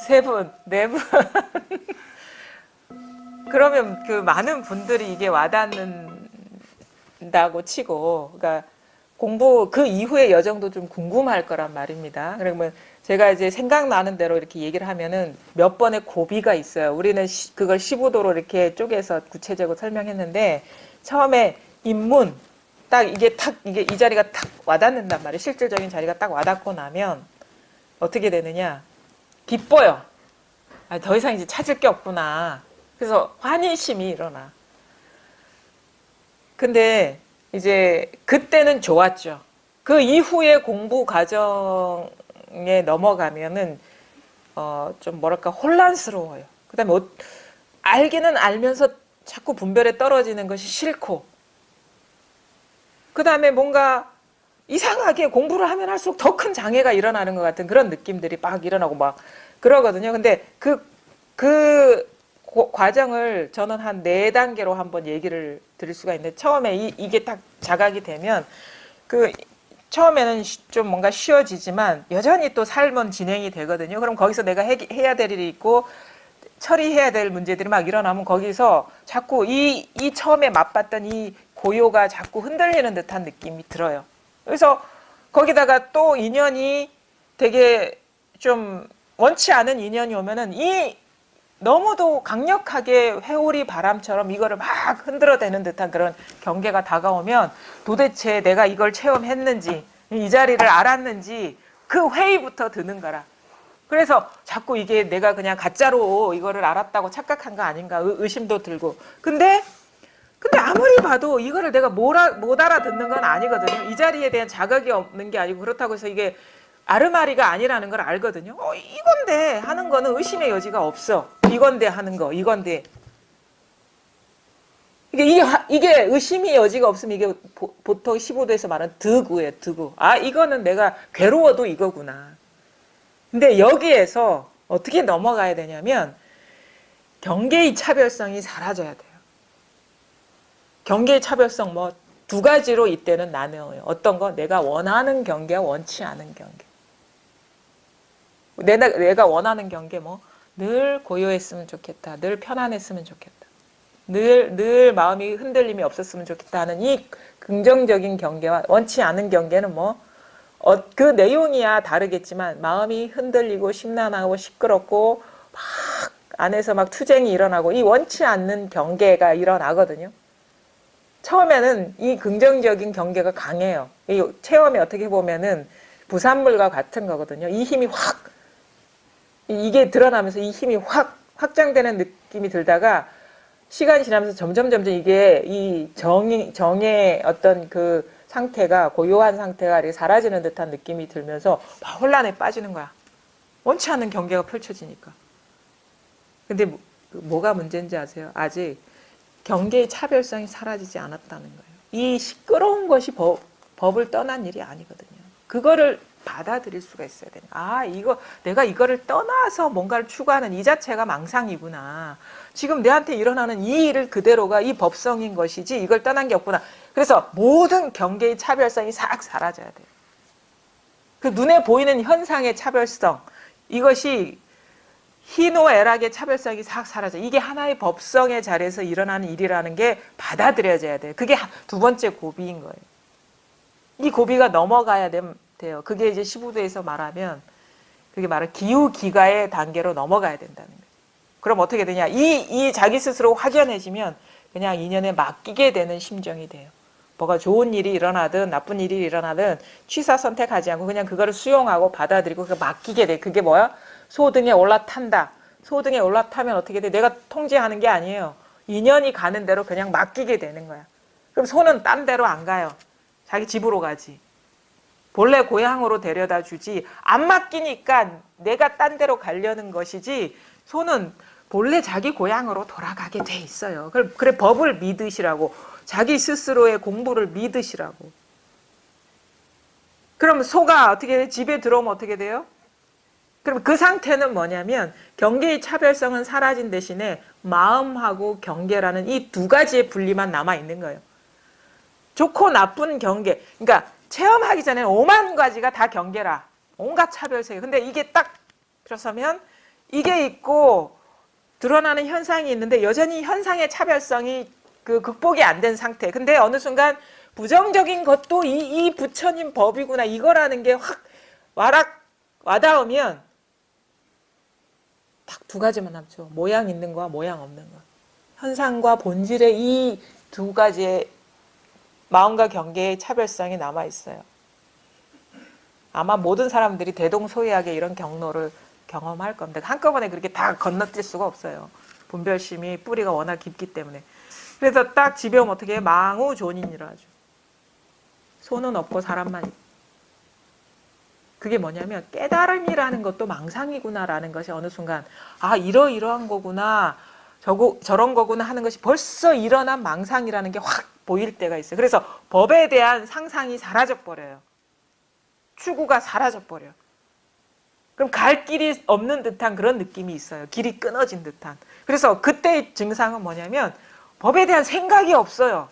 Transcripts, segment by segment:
세 분, 네 분. 그러면 그 많은 분들이 이게 와닿는다고 치고, 그러니까 공부 그 이후의 여정도 좀 궁금할 거란 말입니다. 그러면 제가 이제 생각나는 대로 이렇게 얘기를 하면은 몇 번의 고비가 있어요. 우리는 그걸 15도로 이렇게 쪼개서 구체적으로 설명했는데, 처음에 입문, 딱 이게 이게 이 자리가 탁 와닿는단 말이에요. 실질적인 자리가 딱 와닿고 나면 어떻게 되느냐. 기뻐요. 아, 더 이상 이제 찾을 게 없구나. 그래서 환희심이 일어나. 근데 이제 그때는 좋았죠. 그 이후에 공부 과정에 넘어가면은 좀 뭐랄까 혼란스러워요. 그다음에 알기는 알면서 자꾸 분별에 떨어지는 것이 싫고, 그다음에 뭔가 이상하게 공부를 하면 할수록 더 큰 장애가 일어나는 것 같은 그런 느낌들이 막 일어나고 막 그러거든요. 근데 그 과정을 저는 한 4단계로 한번 얘기를 드릴 수가 있는데, 처음에 이게 딱 자각이 되면 그 처음에는 좀 뭔가 쉬워지지만 여전히 또 삶은 진행이 되거든요. 그럼 거기서 내가 해야 될 일이 있고 처리해야 될 문제들이 막 일어나면 거기서 자꾸 이 처음에 맛봤던 이 고요가 자꾸 흔들리는 듯한 느낌이 들어요. 그래서 거기다가 또 인연이 되게 좀 원치 않은 인연이 오면은 이 너무도 강력하게 회오리 바람처럼 이거를 막 흔들어대는 듯한 그런 경계가 다가오면 도대체 내가 이걸 체험했는지 이 자리를 알았는지 그 회의부터 드는 거라. 그래서 자꾸 이게 내가 그냥 가짜로 이거를 알았다고 착각한 거 아닌가 의심도 들고. 근데 아무리 봐도 이거를 내가 못 알아듣는 건 아니거든요. 이 자리에 대한 자각이 없는 게 아니고, 그렇다고 해서 이게 아르마리가 아니라는 걸 알거든요. 이건데 하는 거는 의심의 여지가 없어. 이건데 하는 거, 이건데. 이게 의심의 여지가 없으면 이게 보통 15도에서 말하는 득우예요, 득우. 아, 이거는 내가 괴로워도 이거구나. 근데 여기에서 어떻게 넘어가야 되냐면 경계의 차별성이 사라져야 돼요. 경계의 차별성 뭐 2가지로 이때는 나뉘어요. 어떤 거? 내가 원하는 경계와 원치 않은 경계. 내가 원하는 경계 뭐 늘 고요했으면 좋겠다. 늘 편안했으면 좋겠다. 늘 마음이 흔들림이 없었으면 좋겠다 하는 이 긍정적인 경계와 원치 않은 경계는 뭐 그 내용이야 다르겠지만 마음이 흔들리고 심란하고 시끄럽고 막 안에서 막 투쟁이 일어나고 이 원치 않는 경계가 일어나거든요. 처음에는 이 긍정적인 경계가 강해요. 이 체험이 어떻게 보면은 부산물과 같은 거거든요. 이 힘이 확 이게 드러나면서 이 힘이 확 확장되는 느낌이 들다가 시간이 지나면서 점점 이게 이 정의 어떤 그 상태가 고요한 상태가 이렇게 사라지는 듯한 느낌이 들면서 막 혼란에 빠지는 거야. 원치 않는 경계가 펼쳐지니까. 근데 뭐가 문제인지 아세요? 아직 경계의 차별성이 사라지지 않았다는 거예요. 이 시끄러운 것이 법을 떠난 일이 아니거든요. 그거를 받아들일 수가 있어야 돼요. 아, 내가 이거를 떠나서 뭔가를 추구하는 이 자체가 망상이구나. 지금 내한테 일어나는 이 일을 그대로가 이 법성인 것이지 이걸 떠난 게 없구나. 그래서 모든 경계의 차별성이 싹 사라져야 돼요. 그 눈에 보이는 현상의 차별성, 이것이 희노애락의 차별성이 싹 사라져. 이게 하나의 법성의 자리에서 일어나는 일이라는 게 받아들여져야 돼요. 그게 2번째 고비인 거예요. 이 고비가 넘어가야 돼요. 그게 이제 15도에서 말하면 그게 말은 기후기가의 단계로 넘어가야 된다는 거예요. 그럼 어떻게 되냐? 이 자기 스스로 확연해지면 그냥 인연에 맡기게 되는 심정이 돼요. 뭐가 좋은 일이 일어나든 나쁜 일이 일어나든 취사 선택하지 않고 그냥 그거를 수용하고 받아들이고 그걸 맡기게 돼. 그게 뭐야? 소등에 올라탄다. 소등에 올라타면 어떻게 돼? 내가 통제하는 게 아니에요. 인연이 가는 대로 그냥 맡기게 되는 거야. 그럼 소는 딴 데로 안 가요. 자기 집으로 가지. 본래 고향으로 데려다 주지. 안 맡기니까 내가 딴 데로 가려는 것이지, 소는 본래 자기 고향으로 돌아가게 돼 있어요. 그래 법을 믿으시라고. 자기 스스로의 공부를 믿으시라고. 그럼 소가 어떻게 돼? 집에 들어오면 어떻게 돼요? 그럼 그 상태는 뭐냐면 경계의 차별성은 사라진 대신에 마음하고 경계라는 이 2가지의 분리만 남아있는 거예요. 좋고 나쁜 경계. 그러니까 체험하기 전에 5만 가지가 다 경계라. 온갖 차별성이. 근데 이게 딱 들어서면 이게 있고 드러나는 현상이 있는데 여전히 현상의 차별성이 그 극복이 안 된 상태. 근데 어느 순간 부정적인 것도 이 부처님 법이구나 이거라는 게 확 와닿으면 딱 두 가지만 남죠. 모양 있는 거와 모양 없는 거. 현상과 본질의 이 두 가지의 마음과 경계의 차별성이 남아 있어요. 아마 모든 사람들이 대동소이하게 이런 경로를 경험할 겁니다. 한꺼번에 그렇게 다 건너뛸 수가 없어요. 분별심이 뿌리가 워낙 깊기 때문에. 그래서 딱 집에 오면 어떻게 해? 망우존인이라 하죠. 손은 없고 사람만 있고. 그게 뭐냐면 깨달음이라는 것도 망상이구나라는 것이 어느 순간 아 이러이러한 거구나 저런 거구나 하는 것이 벌써 일어난 망상이라는 게 확 보일 때가 있어요. 그래서 법에 대한 상상이 사라져버려요. 추구가 사라져버려. 그럼 갈 길이 없는 듯한 그런 느낌이 있어요. 길이 끊어진 듯한. 그래서 그때의 증상은 뭐냐면 법에 대한 생각이 없어요.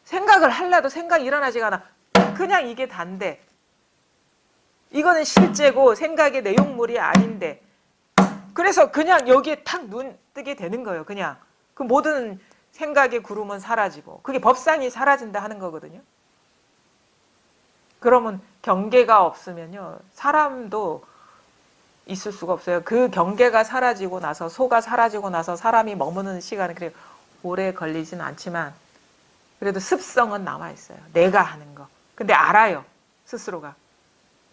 생각을 하려도 생각이 일어나지가 않아. 그냥 이게 단데. 이거는 실제고 생각의 내용물이 아닌데. 그래서 그냥 여기에 탁 눈 뜨게 되는 거예요. 그냥. 그 모든 생각의 구름은 사라지고. 그게 법상이 사라진다 하는 거거든요. 그러면 경계가 없으면요. 사람도 있을 수가 없어요. 그 경계가 사라지고 나서 소가 사라지고 나서 사람이 머무는 시간은 그래 오래 걸리진 않지만 그래도 습성은 남아있어요. 내가 하는 거. 근데 알아요. 스스로가.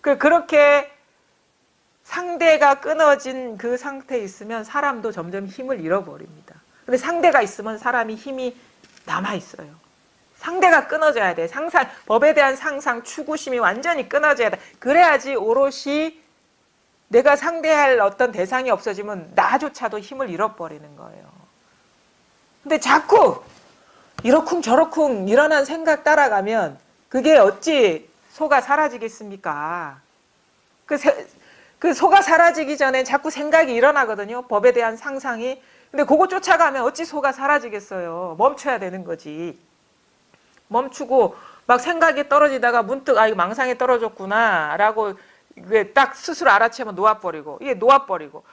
그렇게 상대가 끊어진 그 상태에 있으면 사람도 점점 힘을 잃어버립니다. 근데 상대가 있으면 사람이 힘이 남아있어요. 상대가 끊어져야 돼. 상상, 법에 대한 상상, 추구심이 완전히 끊어져야 돼. 그래야지 오롯이 내가 상대할 어떤 대상이 없어지면 나조차도 힘을 잃어버리는 거예요. 근데 자꾸 이러쿵 저러쿵 일어난 생각 따라가면 그게 어찌 소가 사라지겠습니까? 그 소가 사라지기 전에 자꾸 생각이 일어나거든요. 법에 대한 상상이. 근데 그거 쫓아가면 어찌 소가 사라지겠어요. 멈춰야 되는 거지. 멈추고 막 생각이 떨어지다가 문득 아 이거 망상에 떨어졌구나 라고 딱 스스로 알아채면 놓아버리고 이게 놓아버리고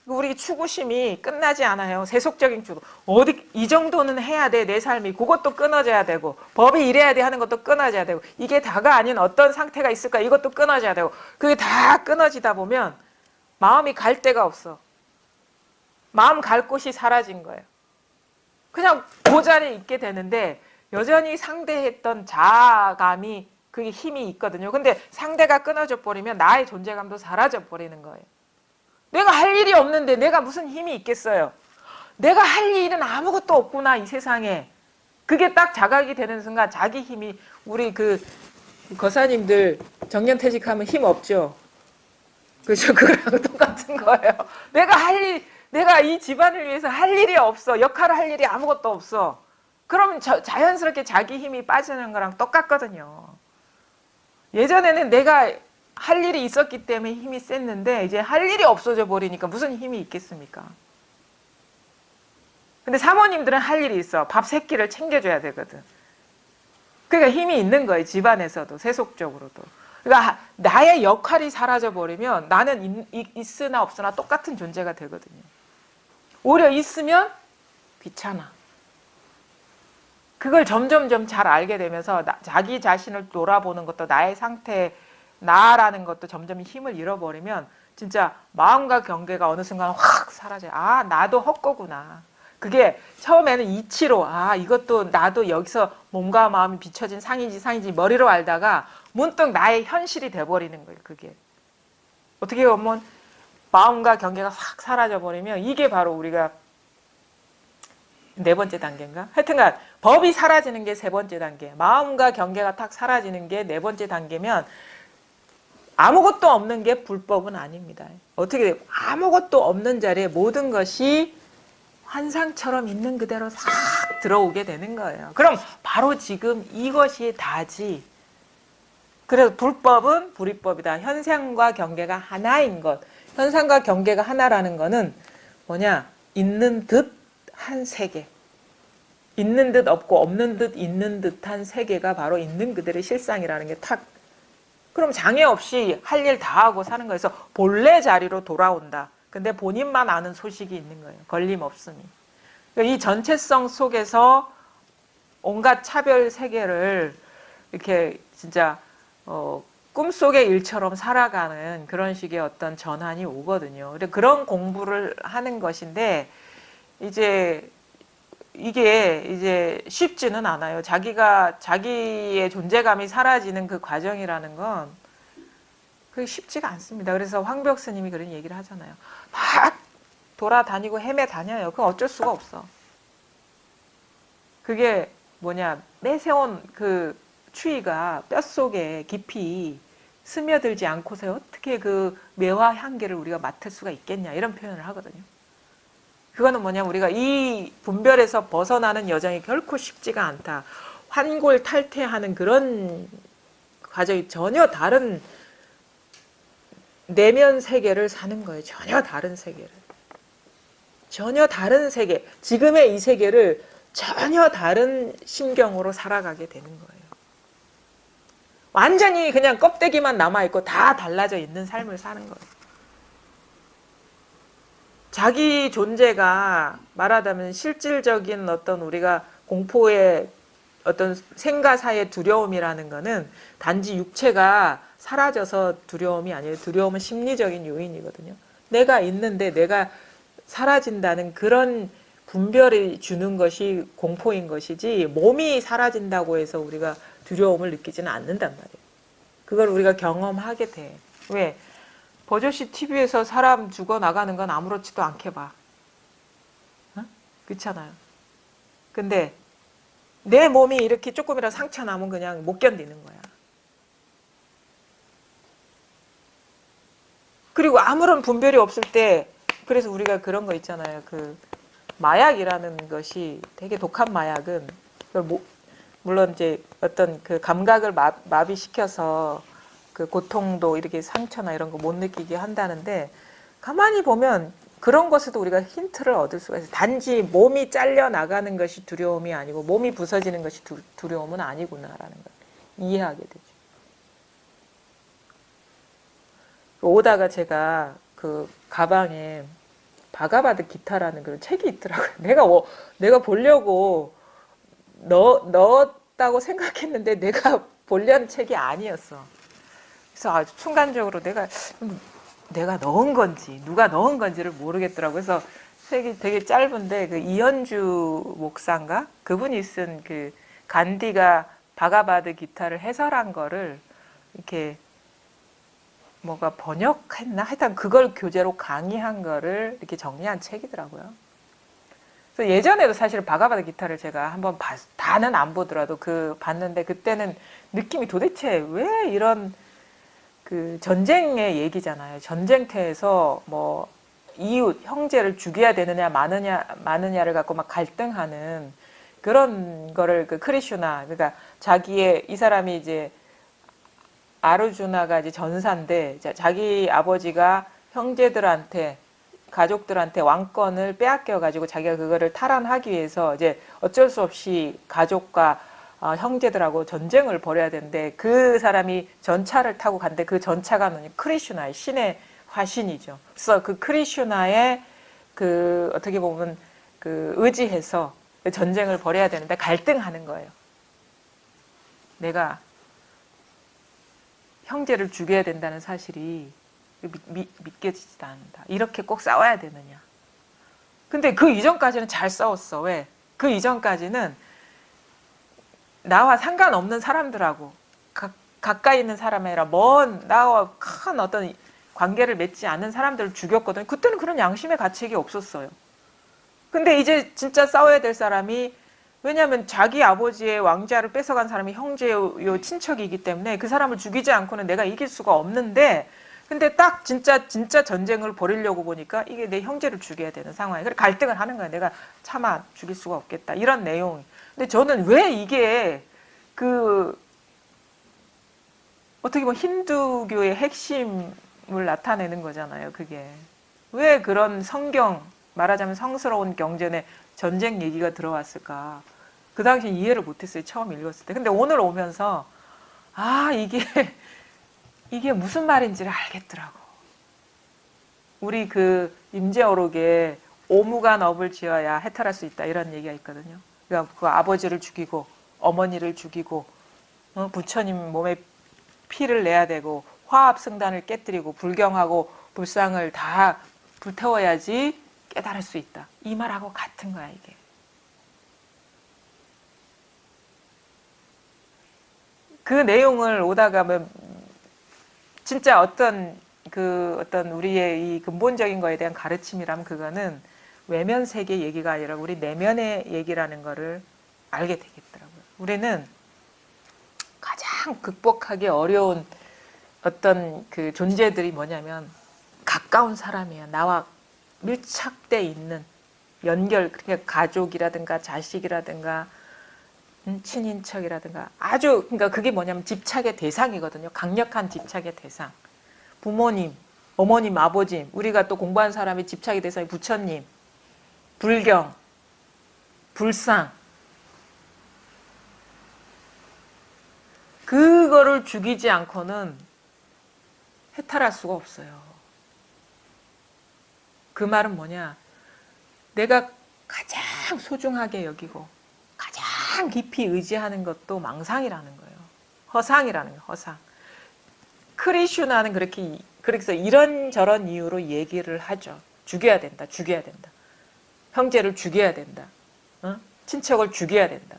우리 추구심이 끝나지 않아요. 세속적인 추구. 어디 이 정도는 해야 돼. 내 삶이. 그것도 끊어져야 되고 법이 이래야 돼 하는 것도 끊어져야 되고 이게 다가 아닌 어떤 상태가 있을까 이것도 끊어져야 되고 그게 다 끊어지다 보면 마음이 갈 데가 없어. 마음 갈 곳이 사라진 거예요. 그냥 그 자리에 있게 되는데 여전히 상대했던 자아감이 그게 힘이 있거든요. 근데 상대가 끊어져 버리면 나의 존재감도 사라져 버리는 거예요. 내가 할 일이 없는데 내가 무슨 힘이 있겠어요. 내가 할 일은 아무것도 없구나 이 세상에. 그게 딱 자각이 되는 순간 자기 힘이 우리 그 거사님들 정년퇴직하면 힘 없죠. 그렇죠. 그거랑 똑같은 거예요. 내가 이 집안을 위해서 할 일이 없어. 역할을 할 일이 아무것도 없어. 그러면 자연스럽게 자기 힘이 빠지는 거랑 똑같거든요. 예전에는 내가 할 일이 있었기 때문에 힘이 셌는데 이제 할 일이 없어져 버리니까 무슨 힘이 있겠습니까? 근데 사모님들은 할 일이 있어. 밥 3끼를 챙겨줘야 되거든. 그러니까 힘이 있는 거예요. 집안에서도 세속적으로도. 그러니까 나의 역할이 사라져 버리면 나는 있으나 없으나 똑같은 존재가 되거든요. 오히려 있으면 귀찮아. 그걸 점점점 잘 알게 되면서 자기 자신을 돌아보는 것도 나의 상태 나라는 것도 점점 힘을 잃어버리면 진짜 마음과 경계가 어느 순간 확 사라져요. 아 나도 헛거구나. 그게 처음에는 이치로 아 이것도 나도 여기서 몸과 마음이 비춰진 상이지 머리로 알다가 문득 나의 현실이 돼버리는 거예요. 그게 어떻게 보면 마음과 경계가 확 사라져버리면 이게 바로 우리가 4번째 단계인가? 하여튼간 법이 사라지는 게 3번째 단계, 마음과 경계가 탁 사라지는 게 4번째 단계면 아무것도 없는 게 불법은 아닙니다. 어떻게 돼요? 아무것도 없는 자리에 모든 것이 환상처럼 있는 그대로 싹 들어오게 되는 거예요. 그럼 바로 지금 이것이 다지. 그래서 불법은 불이법이다. 현상과 경계가 하나인 것. 현상과 경계가 하나라는 거는 뭐냐? 있는 듯 한 세계. 있는 듯 없고 없는 듯 있는 듯한 세계가 바로 있는 그대로의 실상이라는 게 탁. 그럼 장애 없이 할 일 다 하고 사는 거에서 본래 자리로 돌아온다. 근데 본인만 아는 소식이 있는 거예요. 걸림없음이. 그러니까 이 전체성 속에서 온갖 차별 세계를 이렇게 진짜 꿈속의 일처럼 살아가는 그런 식의 어떤 전환이 오거든요. 근데 그런 공부를 하는 것인데 이제 이게 이제 쉽지는 않아요. 자기의 존재감이 사라지는 그 과정이라는 건 그게 쉽지가 않습니다. 그래서 황벽 스님이 그런 얘기를 하잖아요. 막 돌아다니고 헤매다녀요. 그건 어쩔 수가 없어. 그게 뭐냐, 내세운 그 추위가 뼛속에 깊이 스며들지 않고서 어떻게 그 매화 향기를 우리가 맡을 수가 있겠냐, 이런 표현을 하거든요. 그거는 뭐냐, 우리가 이 분별에서 벗어나는 여정이 결코 쉽지가 않다. 환골탈태하는 그런 과정이 전혀 다른 내면 세계를 사는 거예요. 전혀 다른 세계를. 전혀 다른 세계. 지금의 이 세계를 전혀 다른 심경으로 살아가게 되는 거예요. 완전히 그냥 껍데기만 남아있고 다 달라져 있는 삶을 사는 거예요. 자기 존재가 말하자면 실질적인 어떤 우리가 공포의 어떤 생가사의 두려움이라는 거는 단지 육체가 사라져서 두려움이 아니에요. 두려움은 심리적인 요인이거든요. 내가 있는데 내가 사라진다는 그런 분별이 주는 것이 공포인 것이지 몸이 사라진다고 해서 우리가 두려움을 느끼지는 않는단 말이에요. 그걸 우리가 경험하게 돼. 왜? 버젓이 TV에서 사람 죽어나가는 건 아무렇지도 않게 봐. 어? 그렇잖아요. 근데 내 몸이 이렇게 조금이라도 상처 나면 그냥 못 견디는 거야. 그리고 아무런 분별이 없을 때, 그래서 우리가 그런 거 있잖아요. 그 마약이라는 것이 되게 독한 마약은 물론 이제 어떤 그 감각을 마비시켜서 그 고통도 이렇게 상처나 이런 거 못 느끼게 한다는데, 가만히 보면 그런 것에도 우리가 힌트를 얻을 수가 있어요. 단지 몸이 잘려 나가는 것이 두려움이 아니고 몸이 부서지는 것이 두려움은 아니구나라는 걸 이해하게 되죠. 오다가 제가 그 가방에 바가바드 기타라는 그런 책이 있더라고요. 내가 보려고 넣었다고 생각했는데 내가 보려는 책이 아니었어. 그래서 아주 순간적으로 내가 넣은 건지 누가 넣은 건지를 모르겠더라고요. 그래서 책이 되게 짧은데 그 이현주 목사인가? 그분이 쓴 그 간디가 바가바드 기타를 해설한 거를 이렇게 뭐가 번역했나? 하여튼 그걸 교재로 강의한 거를 이렇게 정리한 책이더라고요. 그래서 예전에도 사실 바가바드 기타를 제가 한번 다는 안 보더라도 봤는데 그때는 느낌이 도대체 왜 이런 그 전쟁의 얘기잖아요. 전쟁터에서 뭐 이웃, 형제를 죽여야 되느냐 마느냐를 갖고 막 갈등하는 그런 거를 그 크리슈나, 그러니까 이 사람이 이제 아르주나가 이제 전사인데 자기 아버지가 형제들한테 가족들한테 왕권을 빼앗겨 가지고 자기가 그거를 탈환하기 위해서 이제 어쩔 수 없이 가족과 형제들하고 전쟁을 벌여야 되는데 그 사람이 전차를 타고 간데 그 전차가 크리슈나의 신의 화신이죠. 그래서 그 크리슈나의 그 어떻게 보면 그 의지해서 전쟁을 벌여야 되는데 갈등하는 거예요. 내가 형제를 죽여야 된다는 사실이 믿겨지지도 않는다. 이렇게 꼭 싸워야 되느냐. 근데 그 이전까지는 잘 싸웠어. 왜? 그 이전까지는 나와 상관없는 사람들하고 가까이 있는 사람이 아니라 나와 큰 어떤 관계를 맺지 않는 사람들을 죽였거든요. 그때는 그런 양심의 가책이 없었어요. 근데 이제 진짜 싸워야 될 사람이, 왜냐하면 자기 아버지의 왕자를 뺏어간 사람이 형제요 친척이기 때문에 그 사람을 죽이지 않고는 내가 이길 수가 없는데, 근데 딱 진짜 전쟁을 벌이려고 보니까 이게 내 형제를 죽여야 되는 상황이에요. 그래서 갈등을 하는 거야. 내가 차마 죽일 수가 없겠다. 이런 내용. 근데 저는 왜 이게 어떻게 보면 힌두교의 핵심을 나타내는 거잖아요. 그게. 왜 그런 말하자면 성스러운 경전에 전쟁 얘기가 들어왔을까? 그 당시 이해를 못했어요. 처음 읽었을 때. 근데 오늘 오면서 이게 무슨 말인지를 알겠더라고. 우리 그 임재어록에 오무간 업을 지어야 해탈할 수 있다 이런 얘기가 있거든요. 그러니까 그 아버지를 죽이고 어머니를 죽이고 부처님 몸에 피를 내야 되고 화합승단을 깨뜨리고 불경하고 불상을 다 불태워야지 깨달을 수 있다. 이 말하고 같은 거야 이게. 그 내용을 오다가 뭐 진짜 어떤 우리의 이 근본적인 거에 대한 가르침이라면 그거는 외면 세계 얘기가 아니라 우리 내면의 얘기라는 거를 알게 되겠더라고요. 우리는 가장 극복하기 어려운 어떤 그 존재들이 뭐냐면 가까운 사람이에요. 나와 밀착돼 있는 연결, 그러니까 가족이라든가 자식이라든가 친인척이라든가 아주 그러니까 그게 뭐냐면 집착의 대상이거든요. 강력한 집착의 대상. 부모님, 어머님, 아버지, 우리가 또 공부한 사람이 집착의 대상이 부처님, 불경, 불상. 그거를 죽이지 않고는 해탈할 수가 없어요. 그 말은 뭐냐? 내가 가장 소중하게 여기고 가장 깊이 의지하는 것도 망상이라는 거예요. 허상이라는 거예요. 허상. 크리슈나는 그래서 이런저런 이유로 얘기를 하죠. 죽여야 된다. 죽여야 된다. 형제를 죽여야 된다. 친척을 죽여야 된다.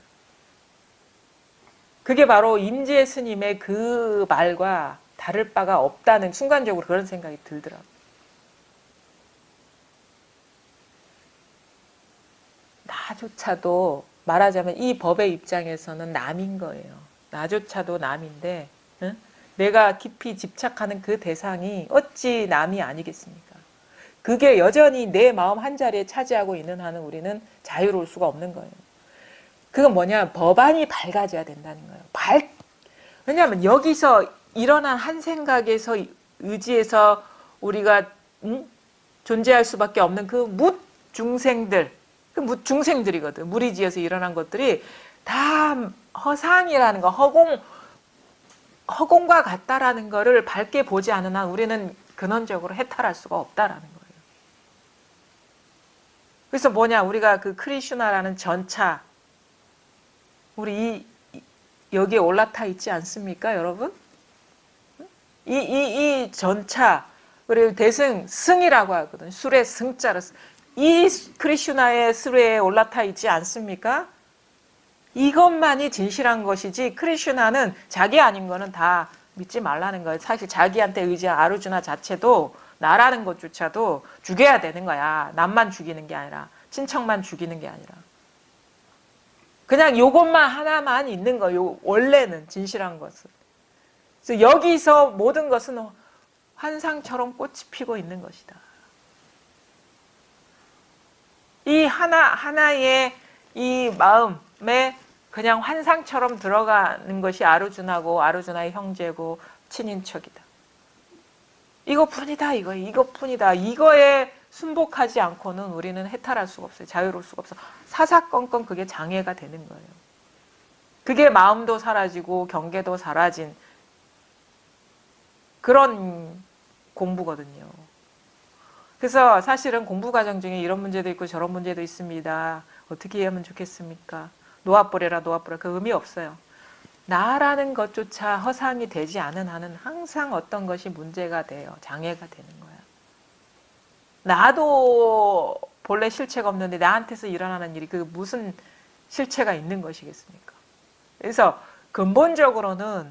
그게 바로 임재 스님의 그 말과 다를 바가 없다는 순간적으로 그런 생각이 들더라고요. 나조차도 말하자면 이 법의 입장에서는 남인 거예요. 나조차도 남인데 내가 깊이 집착하는 그 대상이 어찌 남이 아니겠습니까? 그게 여전히 내 마음 한자리에 차지하고 있는 한은 우리는 자유로울 수가 없는 거예요. 그건 뭐냐? 법안이 밝아져야 된다는 거예요. 왜냐하면 여기서 일어난 한 생각에서 의지에서 우리가 존재할 수밖에 없는 그 묻중생들, 그 묻중생들이거든. 무리지에서 일어난 것들이 다 허상이라는 거, 허공과 같다라는 거를 밝게 보지 않은 한 우리는 근원적으로 해탈할 수가 없다라는 거예요. 그래서 뭐냐? 우리가 그 크리슈나라는 전차, 우리 여기에 올라타 있지 않습니까, 여러분? 이 전차, 그리고 대승, 승이라고 하거든요. 술의 승자로. 이 크리슈나의 수레에 올라타 있지 않습니까? 이것만이 진실한 것이지 크리슈나는 자기 아닌 거는 다 믿지 말라는 거예요. 사실 자기한테 의지한 아르주나 자체도 나라는 것조차도 죽여야 되는 거야. 남만 죽이는 게 아니라 친척만 죽이는 게 아니라 그냥 요것만 하나만 있는 거예요. 원래는 진실한 것은. 그래서 여기서 모든 것은 환상처럼 꽃이 피고 있는 것이다. 이 하나의 이 마음에 그냥 환상처럼 들어가는 것이 아르주나고 아르주나의 형제고 친인척이다. 이것뿐이다. 이것뿐이다. 이거에 순복하지 않고는 우리는 해탈할 수가 없어요. 자유로울 수가 없어. 사사건건 그게 장애가 되는 거예요. 그게 마음도 사라지고 경계도 사라진 그런 공부거든요. 그래서 사실은 공부 과정 중에 이런 문제도 있고 저런 문제도 있습니다. 어떻게 이해하면 좋겠습니까? 놓아버려라 놓아버려라. 그 의미 없어요. 나라는 것조차 허상이 되지 않은 한은 항상 어떤 것이 문제가 돼요. 장애가 되는 거야. 나도 본래 실체가 없는데 나한테서 일어나는 일이 그 무슨 실체가 있는 것이겠습니까? 그래서 근본적으로는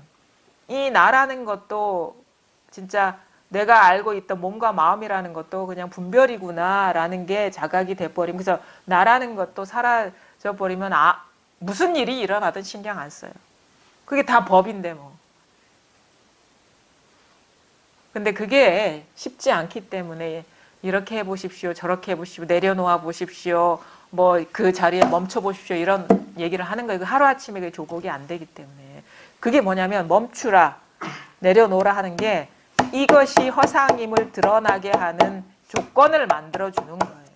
이 나라는 것도 진짜 내가 알고 있던 몸과 마음이라는 것도 그냥 분별이구나 라는 게 자각이 돼버리면 그래서 나라는 것도 사라져버리면 무슨 일이 일어나든 신경 안 써요. 그게 다 법인데 뭐. 근데 그게 쉽지 않기 때문에 이렇게 해보십시오. 저렇게 해보십시오. 내려놓아 보십시오. 뭐 그 자리에 멈춰 보십시오. 이런 얘기를 하는 거예요. 하루아침에 그게 조복이 안 되기 때문에. 그게 뭐냐면 멈추라. 내려놓으라 하는 게 이것이 허상임을 드러나게 하는 조건을 만들어주는 거예요.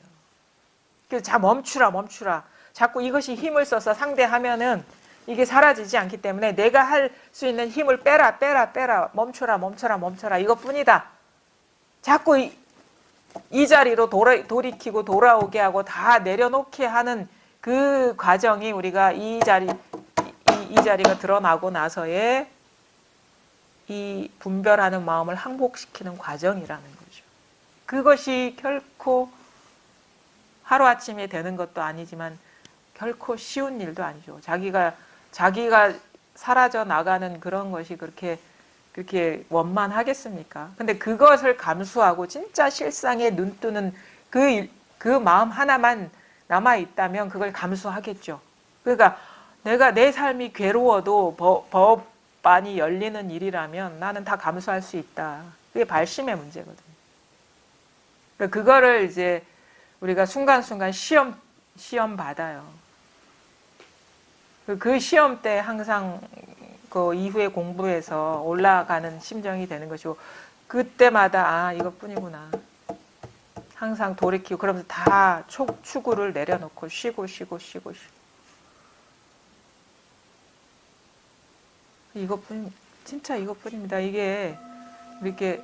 그래서 자 멈추라 멈추라. 자꾸 이것이 힘을 써서 상대하면은 이게 사라지지 않기 때문에 내가 할 수 있는 힘을 빼라 멈춰라 이것뿐이다. 자꾸 이 자리로 돌이키고 돌아오게 하고 다 내려놓게 하는 그 과정이 우리가 이 자리가 드러나고 나서의 이 분별하는 마음을 항복시키는 과정이라는 거죠. 그것이 결코 하루아침에 되는 것도 아니지만 결코 쉬운 일도 아니죠. 자기가 사라져 나가는 그런 것이 그렇게 원만하겠습니까? 근데 그것을 감수하고 진짜 실상에 눈뜨는 그 마음 하나만 남아 있다면 그걸 감수하겠죠. 그러니까 내가 내 삶이 괴로워도 법안이 열리는 일이라면 나는 다 감수할 수 있다. 그게 발심의 문제거든요. 그러니까 그거를 이제 우리가 순간순간 시험 받아요. 그 시험 때 항상 그 이후에 공부해서 올라가는 심정이 되는 것이고, 그때마다 이것뿐이구나. 항상 돌이키고 그러면서 다 추구를 내려놓고 쉬고. 진짜 이것뿐입니다. 이게 이렇게